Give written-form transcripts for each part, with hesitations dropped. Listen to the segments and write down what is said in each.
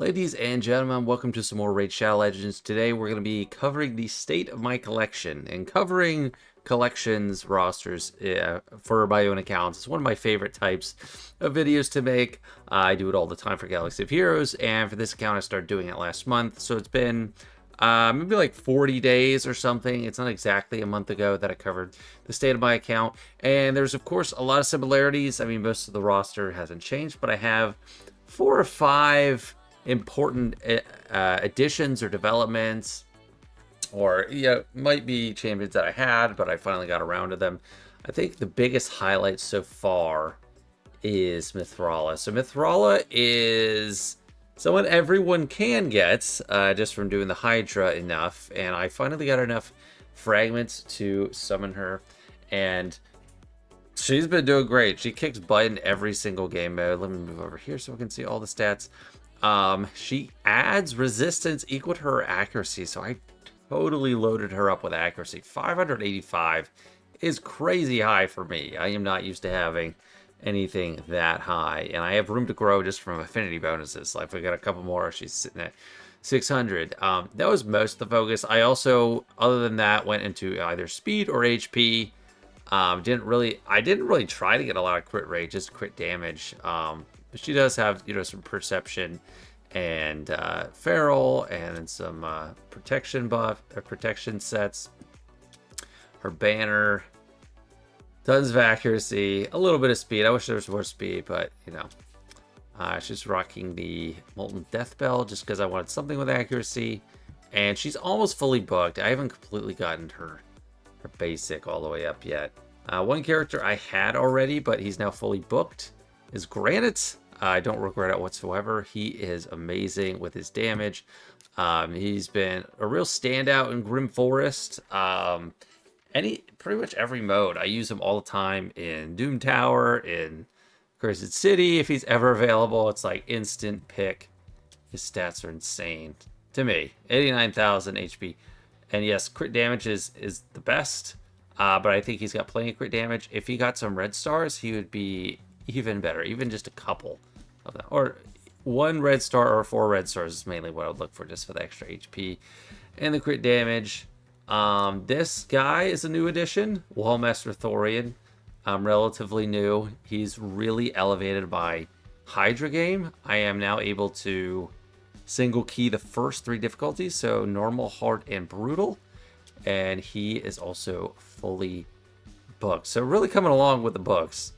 Ladies and gentlemen, welcome to some more Raid Shadow Legends. Today we're going to be covering the state of my collection and covering collections rosters for my own accounts. It's one of my favorite types of videos to make. I do it all the time for Galaxy of Heroes, and for this account I started doing it last month. So it's been maybe like 40 days or something. It's not exactly a month ago that I covered the state of my account. And there's of course a lot of similarities. I mean, most of the roster hasn't changed, but I have 4 or 5 important additions or developments, or might be champions that I had but I finally got around to them. I think the biggest highlight so far is Mithrala. So Mithrala is someone everyone can get just from doing the Hydra enough, and I finally got enough fragments to summon her, and she's been doing great. She kicks butt in every single game mode. Let me move over here so we can see all the stats. She adds resistance equal to her accuracy, so I totally loaded her up with accuracy. 585 is crazy high for me. I am not used to having anything that high, and I have room to grow just from affinity bonuses. Like, if we got a couple more, she's sitting at 600. That was most of the focus. I also, other than that, went into either speed or HP. I didn't really try to get a lot of crit rate, just crit damage. But she does have, some perception and feral and some protection protection sets. Her banner, tons of accuracy, a little bit of speed. I wish there was more speed, but she's rocking the Molten Death Bell just because I wanted something with accuracy, and she's almost fully booked. I haven't completely gotten her basic all the way up yet. One character I had already, but he's now fully booked, is Granite. I don't regret it whatsoever. He is amazing with his damage. He's been a real standout in Grim Forest. Pretty much every mode. I use him all the time in Doom Tower, in Cursed City. If he's ever available, it's like instant pick. His stats are insane to me. 89,000 HP. And yes, crit damage is the best. But I think he's got plenty of crit damage. If he got some red stars, he would be even better. Even just a couple of them. Or 1 red star or 4 red stars is mainly what I would look for, just for the extra HP. And the crit damage. This guy is a new addition. Wallmaster Thorian. Relatively new. He's really elevated by Hydra game. I am now able to single key the first 3 difficulties. So normal, hard, and brutal. And he is also fully booked. So really coming along with the books.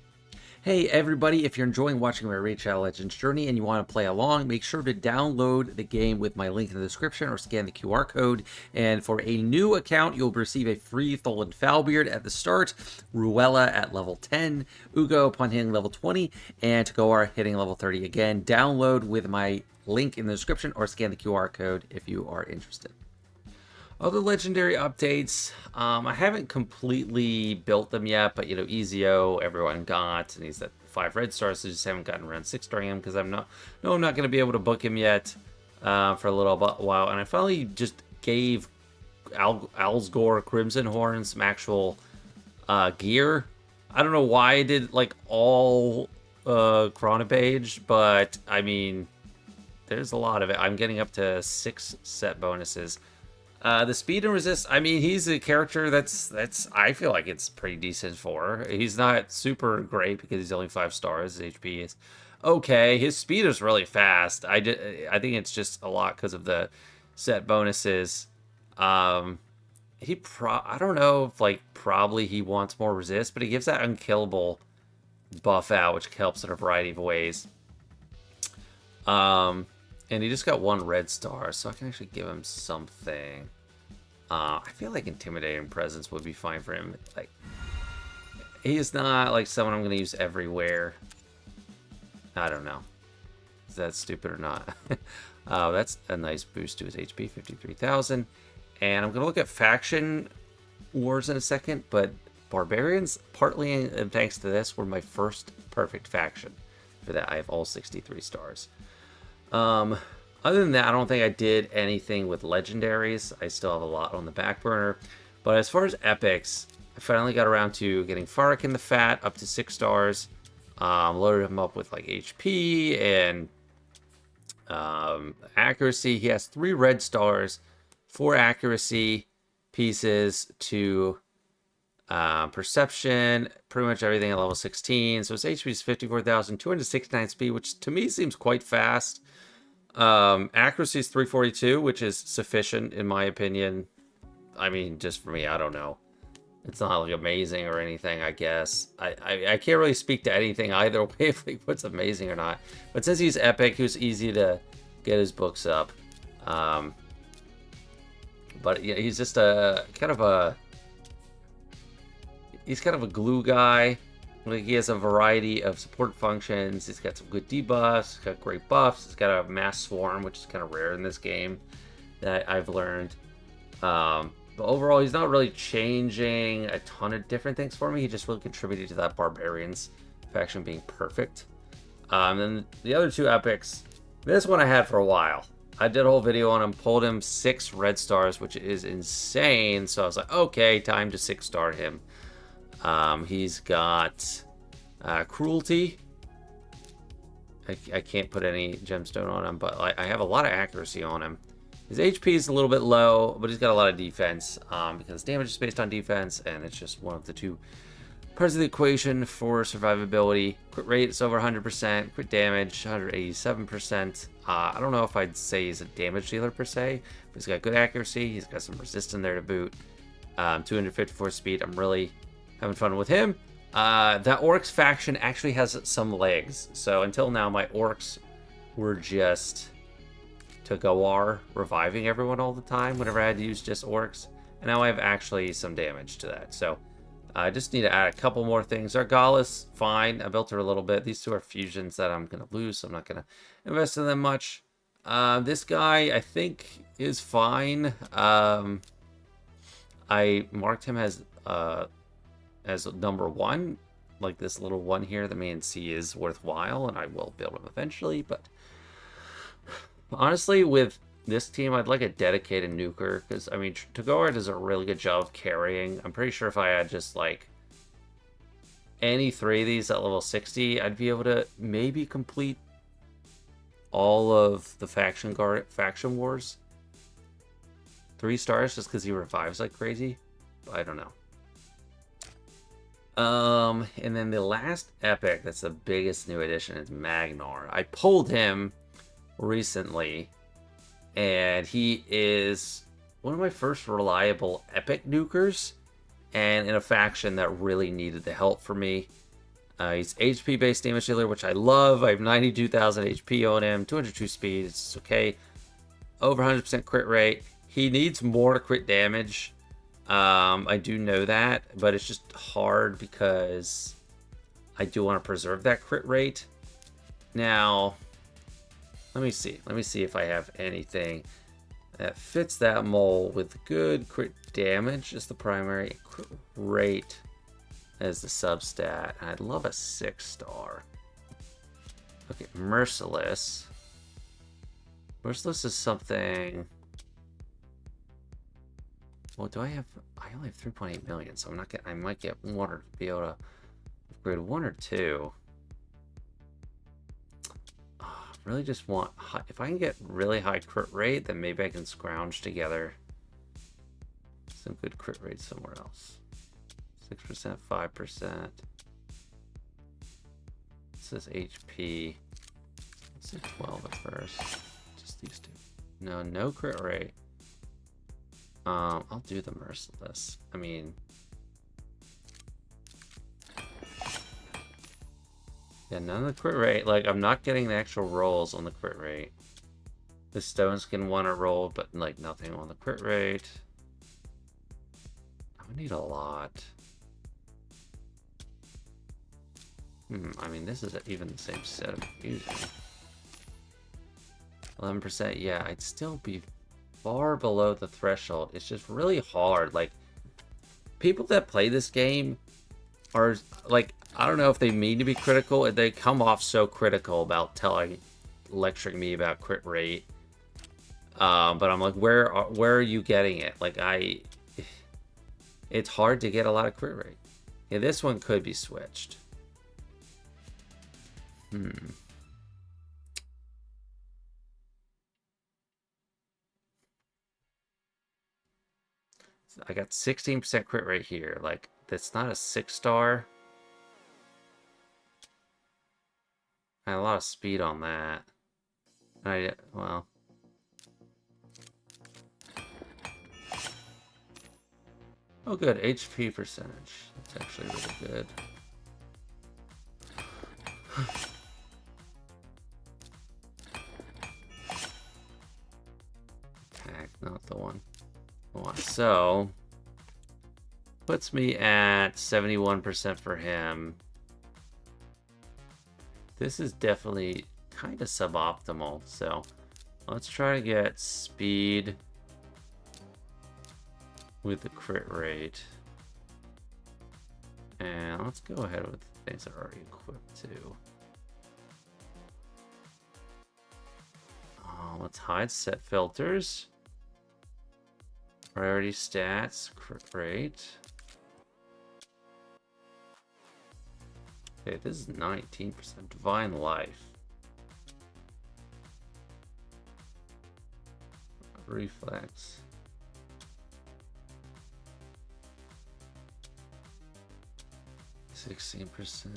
Hey everybody, if you're enjoying watching my Raid Shadow Legends journey and you want to play along, make sure to download the game with my link in the description or scan the QR code. And for a new account, you'll receive a free Tholen Foulbeard at the start, Ruella at level 10, Ugo upon hitting level 20, and Tagore hitting level 30 again. Download with my link in the description or scan the QR code if you are interested. Other legendary updates, I haven't completely built them yet, but Ezio, everyone got, and he's at 5 red stars, so just haven't gotten around 6-starring him because I'm not going to be able to book him yet for a little while. And I finally just gave Alsgore Crimson Horn some actual gear. I don't know why I did like all Chronopage, but I mean, there's a lot of it. I'm getting up to 6 set bonuses. The speed and resist, I mean, he's a character that's I feel like it's pretty decent for. He's not super great because he's only 5 stars. His HP is okay. His speed is really fast. I think it's just a lot because of the set bonuses. I don't know if probably he wants more resist, but he gives that unkillable buff out, which helps in a variety of ways. And he just got 1 red star, so I can actually give him something. I feel like Intimidating Presence would be fine for him. Like, he is not like someone I'm going to use everywhere. I don't know. Is that stupid or not? That's a nice boost to his HP, 53,000. And I'm going to look at faction wars in a second, but Barbarians, partly thanks to this, were my first perfect faction. For that, I have all 63 stars. Other than that, I don't think I did anything with legendaries. I still have a lot on the back burner. But as far as epics, I finally got around to getting Farrakhan the Fat up to 6 stars. Loaded him up with like HP and Accuracy, he has 3 red stars, 4 accuracy pieces, to perception, pretty much everything at level 16. So his HP is 54,269 speed, which to me seems quite fast. Accuracy is 342, which is sufficient in my opinion. I mean, just for me, I don't know. It's not like amazing or anything, I guess. I can't really speak to anything either way if like what's amazing or not. But since he's epic, he was easy to get his books up. But yeah, he's just he's kind of a glue guy. Like, he has a variety of support functions. He's got some good debuffs. He's got great buffs. He's got a mass swarm, which is kind of rare in this game that I've learned. But overall, he's not really changing a ton of different things for me. He just really contributed to that Barbarians faction being perfect. Then the other 2 epics, this one I had for a while. I did a whole video on him, pulled him 6 red stars, which is insane. So I was like, okay, time to 6-star him. He's got cruelty. I can't put any gemstone on him, but I have a lot of accuracy on him. His HP is a little bit low, but he's got a lot of defense, because damage is based on defense, and it's just one of the 2 parts of the equation for survivability. Crit rate is over 100%, crit damage 187%. I don't know if I'd say he's a damage dealer per se, but he's got good accuracy. He's got some resist in there to boot. 254 speed. I'm really having fun with him. That Orcs faction actually has some legs. So until now, my Orcs were just Tagawar reviving everyone all the time whenever I had to use just Orcs. And now I have actually some damage to that. So I just need to add a couple more things. Argalis, fine. I built her a little bit. These 2 are fusions that I'm going to lose, so I'm not going to invest in them much. This guy, I think, is fine. I marked him as number 1. Like this little 1 here, the main C is worthwhile, and I will build him eventually. But honestly, with this team, I'd like a dedicated nuker, because, I mean, Tagawar does a really good job of carrying. I'm pretty sure if I had just, like, any 3 of these at level 60, I'd be able to maybe complete all of the faction wars. 3 stars just because he revives like crazy. I don't know. And then the last epic that's the biggest new addition is Magnar. I pulled him recently, and he is one of my first reliable epic nukers, and in a faction that really needed the help for me. He's HP based damage dealer, which I love. I have 92,000 HP on him, 202 speed. It's okay. Over 100% crit rate. He needs more crit damage. I do know that, but it's just hard because I do want to preserve that crit rate. Now, let me see. Let me see if I have anything that fits that mold with good crit damage as the primary, crit rate as the substat. I'd love a 6-star. Okay, Merciless. Merciless is something... Well, do I have... I only have 3.8 million, so I'm not getting... I might get one or be able to upgrade 1 or 2. Really just want... If I can get really high crit rate, then maybe I can scrounge together some good crit rate somewhere else. 6%, 5%. This is HP. Let's do 12 at first. Just these 2. No crit rate. I'll do the Merciless. I mean... Yeah, none of the crit rate. Like, I'm not getting the actual rolls on the crit rate. The Stone Skin one are rolled, but, like, nothing on the crit rate. I would need a lot. I mean, this isn't even the same set of fusion. 11%, yeah, I'd still be far below the threshold. It's just really hard. Like, people that play this game are, like, I don't know if they mean to be critical, and they come off so critical about lecturing me about crit rate. But I'm like, where are you getting it? Like, it's hard to get a lot of crit rate. Yeah, this one could be switched. I got 16% crit rate here. Like, that's not a 6-star. I had a lot of speed on that. Well. Oh, good. HP percentage. That's actually really good. Attack, not the one. So, puts me at 71% for him. This is definitely kind of suboptimal, so let's try to get speed with the crit rate. And let's go ahead with the things that are already equipped too. Let's hide set filters. Priority stats, crit rate. Okay, this is 19%. Divine Life. Reflex. %16%.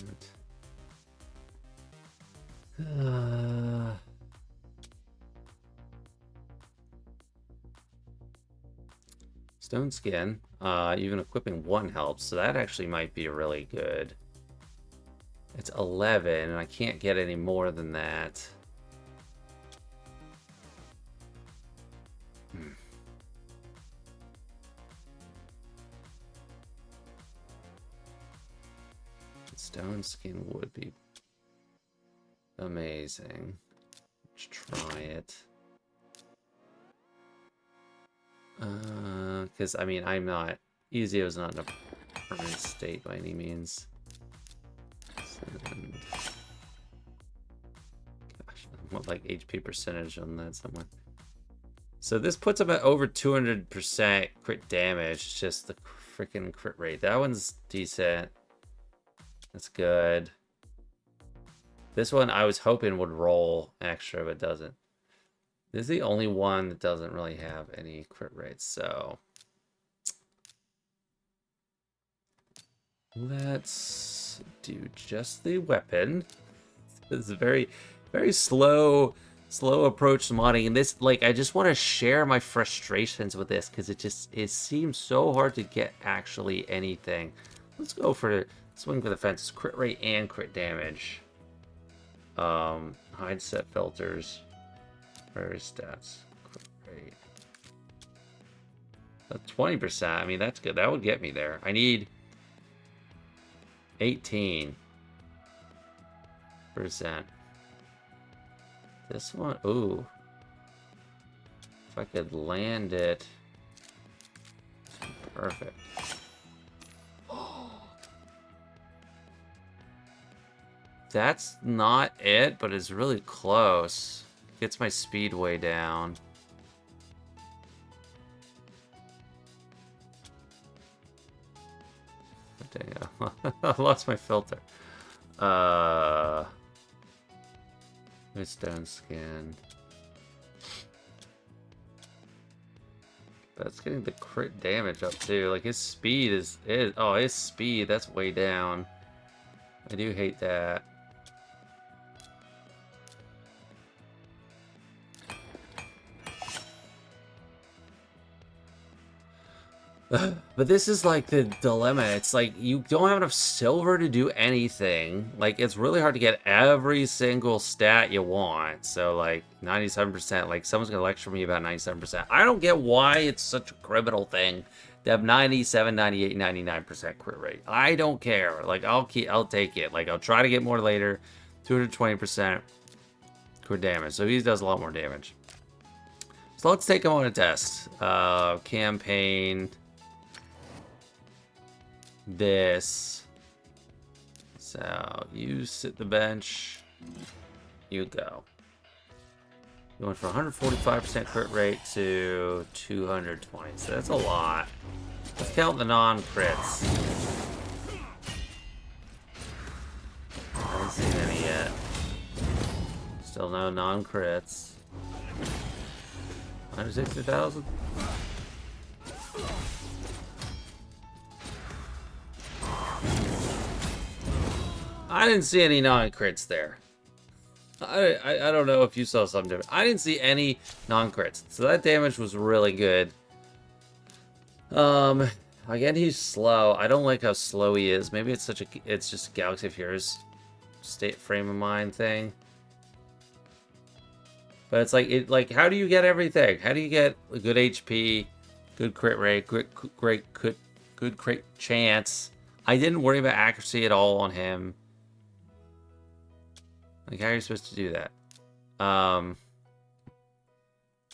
Stone Skin. Even equipping 1 helps, so that actually might be really good. It's 11, and I can't get any more than that. Stone Skin would be amazing. Let's try it. Because, I mean, I'm not... Ezio's not in a permanent state by any means. Gosh, I want like HP percentage on that somewhere. So this puts him at over 200% crit damage. It's just the freaking crit rate. That one's decent. That's good. This one I was hoping would roll extra, but doesn't. This is the only one that doesn't really have any crit rates, so let's do just the weapon. This is a very, very slow approach to modding, and this, like, I just want to share my frustrations with this because it seems so hard to get actually anything. Let's go for swing for the fences, crit rate and crit damage. Hide set filters, priority stats, crit rate. 20%. I mean, that's good. That would get me there. I need 18%. This one, ooh. If I could land it. Perfect. That's not it, but it's really close. Gets my speed way down. Dang, I lost my filter. Stone Skin. That's getting the crit damage up too. Like his speed is his speed, that's way down. I do hate that. But this is like the dilemma. It's like you don't have enough silver to do anything. Like it's really hard to get every single stat you want. So like 97%, like someone's gonna lecture me about 97%. I don't get why it's such a criminal thing to have 97, 98, 99% crit rate. I don't care. Like I'll take it. Like I'll try to get more later. 220% crit damage. So he does a lot more damage. So let's take him on a test. Campaign. This. So you sit the bench. You go. You went from 145% crit rate to 220. So that's a lot. Let's count the non-crits. I haven't seen any yet. Still no non-crits. 160,000. I didn't see any non-crits there. I don't know if you saw something different. I didn't see any non-crits. So that damage was really good. Again, he's slow. I don't like how slow he is. Maybe it's just Galaxy of Heroes state frame of mind thing. But it's like how do you get everything? How do you get a good HP, good crit rate, good crit chance? I didn't worry about accuracy at all on him. Like, how are you supposed to do that?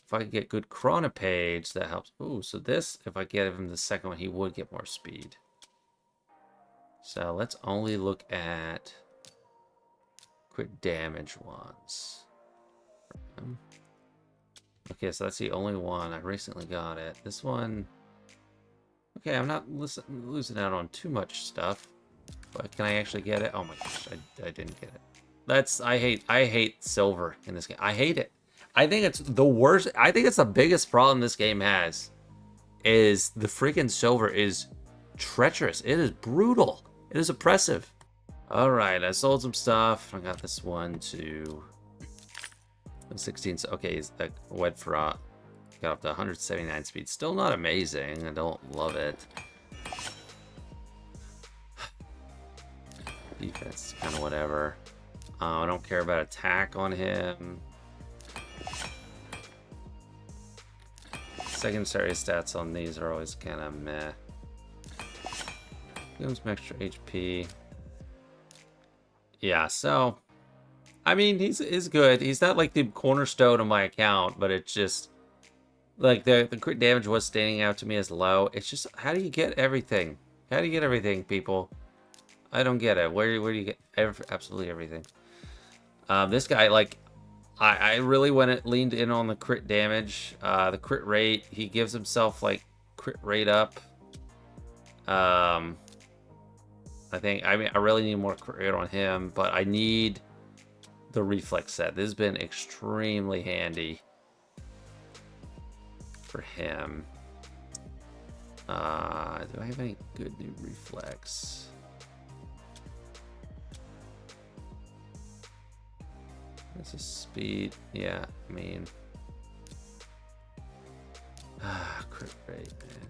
If I could get good Chronopage, that helps. Ooh, so this, if I get him the second one, he would get more speed. So let's only look at crit damage ones. Okay, so that's the only one. I recently got it. This one... Okay, I'm not losing out on too much stuff. But can I actually get it? Oh my gosh, I didn't get it. I hate silver in this game. I hate it. I think it's the worst. I think it's the biggest problem this game has. Is the freaking silver is treacherous. It is brutal. It is oppressive. Alright, I sold some stuff. I got this one to 16. Okay, he's like wet front. Got up to 179 speed. Still not amazing. I don't love it. Defense, kind of whatever. I don't care about attack on him. Secondary stats on these are always kind of meh. Give him some extra HP. Yeah, so... I mean, he's good. He's not like the cornerstone of my account, but it's just... Like, the crit damage was standing out to me as low. It's just, how do you get everything? How do you get everything, people? I don't get it. Where do you get absolutely everything? This guy, like, I really leaned in on the crit damage, the crit rate. He gives himself like crit rate up. I really need more crit rate on him, but I need the reflex set. This has been extremely handy for him. Do I have any good new reflex? This is speed. Yeah, I mean... crit rate, man.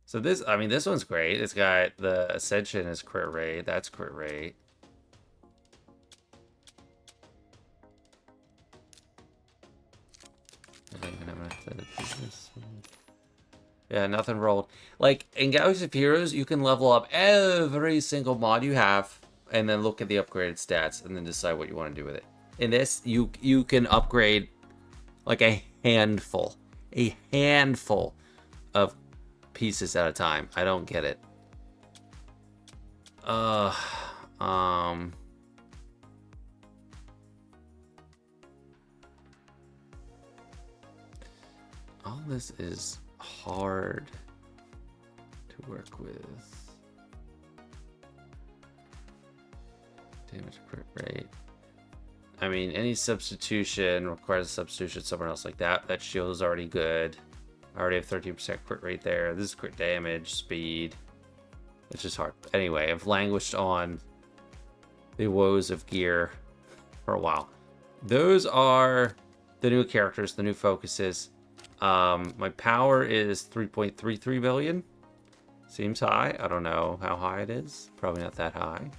So this one's great. It's got the Ascension is crit rate. That's crit rate. I think I'm gonna have to do this one. Yeah, nothing rolled. Like, in Galaxy of Heroes, you can level up every single mod you have, and then look at the upgraded stats, and then decide what you want to do with it. In this, you can upgrade like a handful of pieces at a time. I don't get it. All this is hard to work with. Damage crit rate. I mean, any substitution requires a substitution somewhere else like that. That shield is already good. I already have 13% crit rate there. This is crit damage, speed. It's just hard. Anyway, I've languished on the woes of gear for a while. Those are the new characters, the new focuses. My power is 3.33 billion. Seems high. I don't know how high it is. Probably not that high.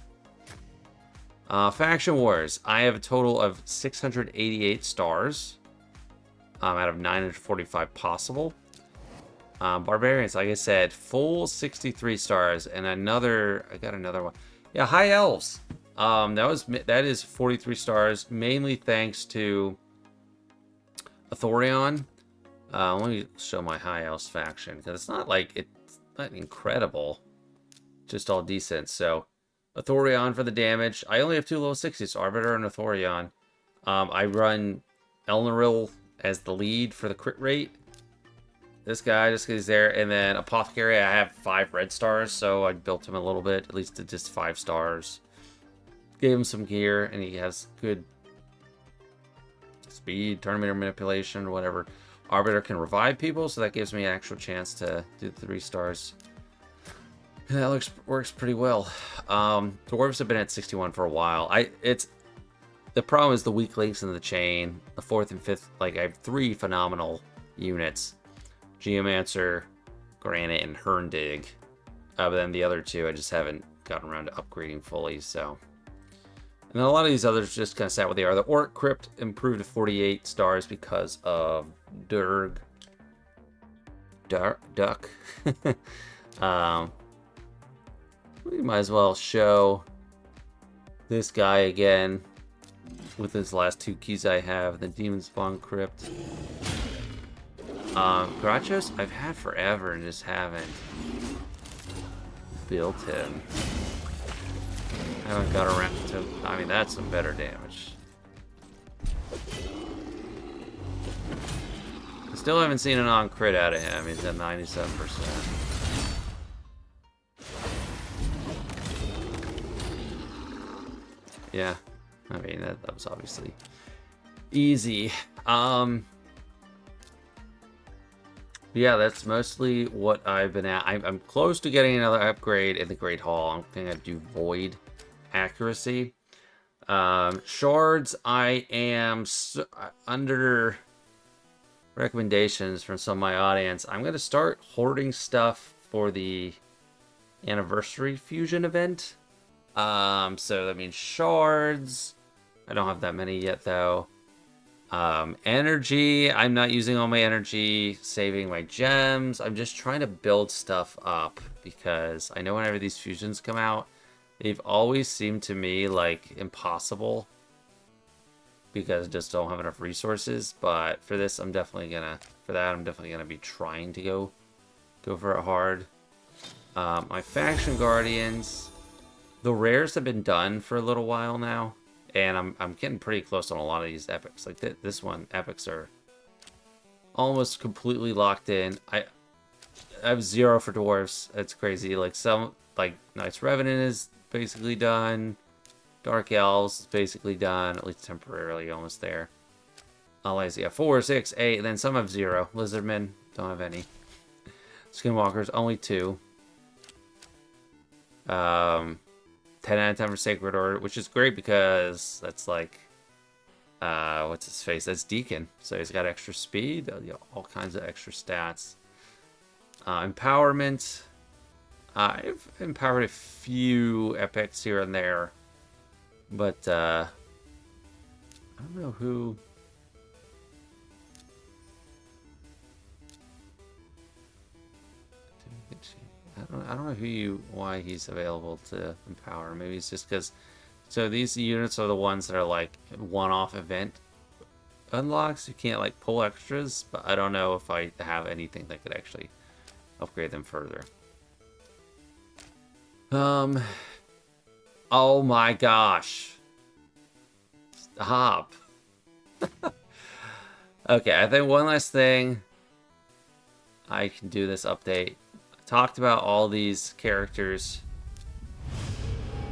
Faction Wars. I have a total of 688 stars out of 945 possible. Barbarians, like I said, full 63 stars, and I got another one. Yeah, High Elves. That is 43 stars, mainly thanks to Athorion. Let me show my High Elves faction, because it's not incredible, just all decent. So Athorion for the damage. I only have 2 level 60s, Arbiter and Athorion. I run Elnaril as the lead for the crit rate. This guy just is there, and then Apothecary, I have 5 red stars, so I built him a little bit, at least to just 5 stars. Gave him some gear, and he has good speed, tournament manipulation, or whatever. Arbiter can revive people, so that gives me an actual chance to do 3 stars. That works pretty well. Dwarves have been at 61 for a while. The problem is the weak links in the chain. The 4th and 5th, like I have 3 phenomenal units. Geomancer, Granite, and Herndig. But then the other 2 I just haven't gotten around to upgrading fully, so. And then a lot of these others just kind of sat where they are. The Orc Crypt improved to 48 stars because of Duck. We might as well show this guy again with his last 2 keys I have. The Demon Spawn Crypt. Grachos I've had forever and just haven't built him. I haven't got around to... I mean, that's some better damage. I still haven't seen an on-crit out of him. He's at 97%. Yeah, I mean, that was obviously easy. Yeah, that's mostly what I've been at. I'm close to getting another upgrade in the Great Hall. I'm gonna do Void accuracy. Shards, I am under recommendations from some of my audience. I'm gonna start hoarding stuff for the anniversary fusion event. So that means shards. I don't have that many yet though. Energy, I'm not using all my energy, saving my gems. I'm just trying to build stuff up because I know whenever these fusions come out, they've always seemed to me like impossible because I just don't have enough resources. But for this, I'm definitely gonna be trying to go for it hard. My faction guardians, the rares have been done for a little while now. And I'm getting pretty close on a lot of these epics. Like this one, epics are almost completely locked in. I have 0 for dwarves. It's crazy. Like Knights Revenant is basically done. Dark Elves is basically done, at least temporarily, almost there. Allies, yeah, 4, 6, 8. And then some have 0. Lizardmen don't have any. Skinwalkers only 2. 10 out of 10 for Sacred Order, which is great because that's like, what's his face? That's Deacon. So he's got extra speed, all kinds of extra stats. Empowerment. I've empowered a few epics here and there, but I don't know who. I don't know why he's available to empower. Maybe it's just because. So these units are the ones that are like one-off event unlocks. You can't like pull extras, but I don't know if I have anything that could actually upgrade them further. Oh my gosh. Stop. Okay, I think one last thing. I can do this update. Talked about all these characters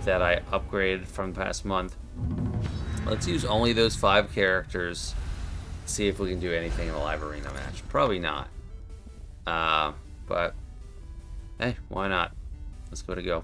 that I upgraded from the past month. Let's use only those 5 characters. See if we can do anything in the live arena match. Probably not. But hey, why not? Let's go to go.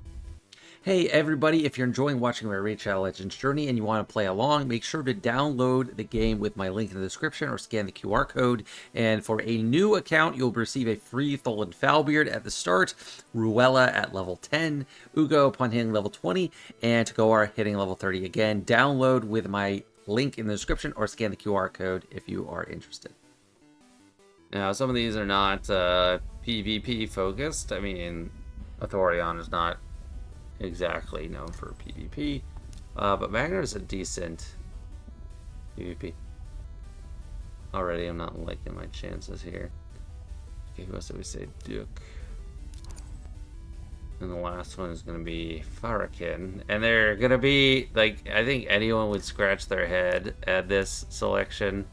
Hey everybody, if you're enjoying watching my Raid Shadow Legends journey and you want to play along, make sure to download the game with my link in the description or scan the QR code. And for a new account, you'll receive a free Tholen Foulbeard at the start, Ruella at level 10, Ugo upon hitting level 20, and Tagoar hitting level 30 again. Download with my link in the description or scan the QR code if you are interested. Now, some of these are not PvP focused. I mean, Athorion is not exactly known for PvP, but Magnar is a decent PvP. Already, I'm not liking my chances here. Okay, who else did we say? Duke. And the last one is going to be Farakin. And they're going to be, like, I think anyone would scratch their head at this selection.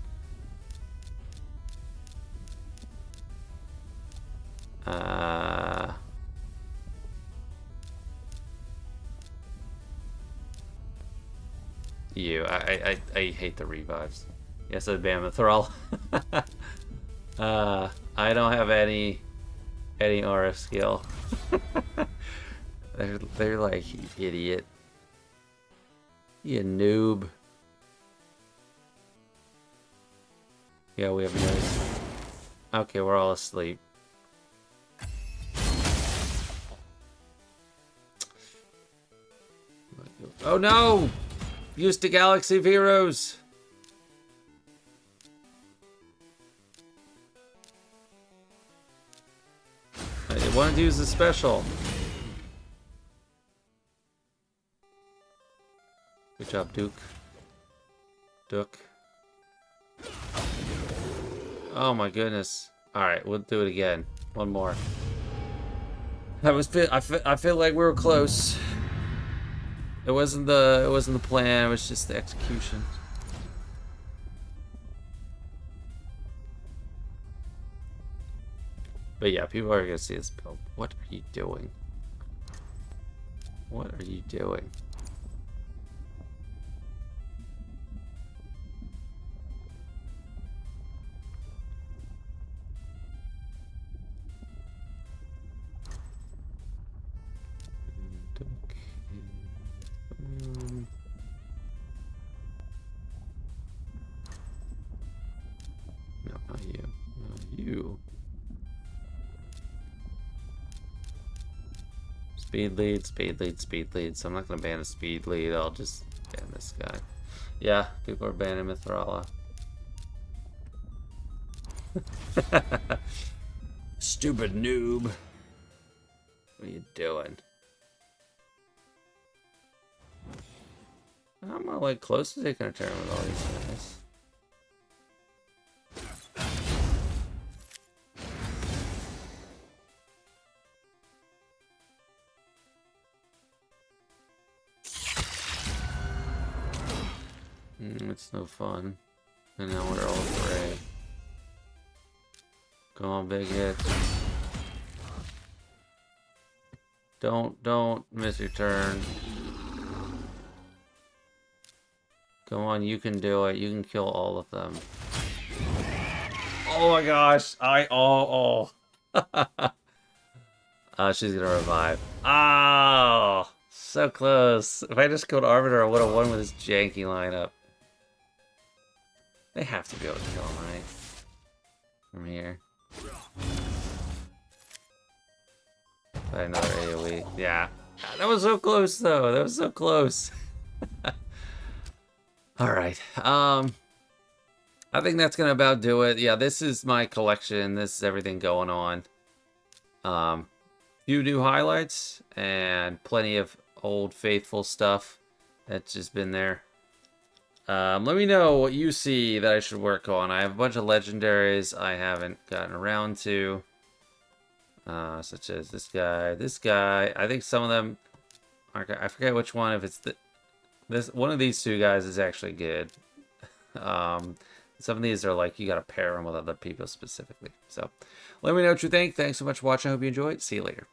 I hate the revives. Yes, the Bama Thrall. I don't have any RF skill. They're like, you idiot. You noob. Yeah, we have noise. Okay, we're all asleep. Oh no! Used to Galaxy of Heroes! I wanted to use the special. Good job, Duke. Duke. Oh my goodness. Alright, we'll do it again. One more. I feel like we were close. It wasn't the plan, it was just the execution. But yeah, people are gonna see this build. What are you doing? What are you doing? No, not you. Not you. Speed lead, speed lead, speed lead. So I'm not gonna ban a speed lead. I'll just ban this guy. Yeah, people are banning Mithrala. Stupid noob. What are you doing? I'm not like close to taking a turn with all these guys. It's no fun. And now we're all afraid. Come on, big hit. Don't miss your turn. Come on, you can do it. You can kill all of them. Oh my gosh! She's gonna revive. Oh, so close. If I just killed Arbiter, I would have won with this janky lineup. They have to be able to kill him, right? From here. Another AoE. Yeah. That was so close, though. That was so close. Alright. I think that's gonna about do it. Yeah, this is my collection. This is everything going on. Few new highlights and plenty of old faithful stuff that's just been there. Let me know what you see that I should work on. I have a bunch of legendaries I haven't gotten around to. Such as this guy. I think some of them are, I forget which one. If it's this one of these two guys is actually good. Some of these are like you gotta pair them with other people specifically. So let me know what you think. Thanks so much for watching. I hope you enjoyed. See you later.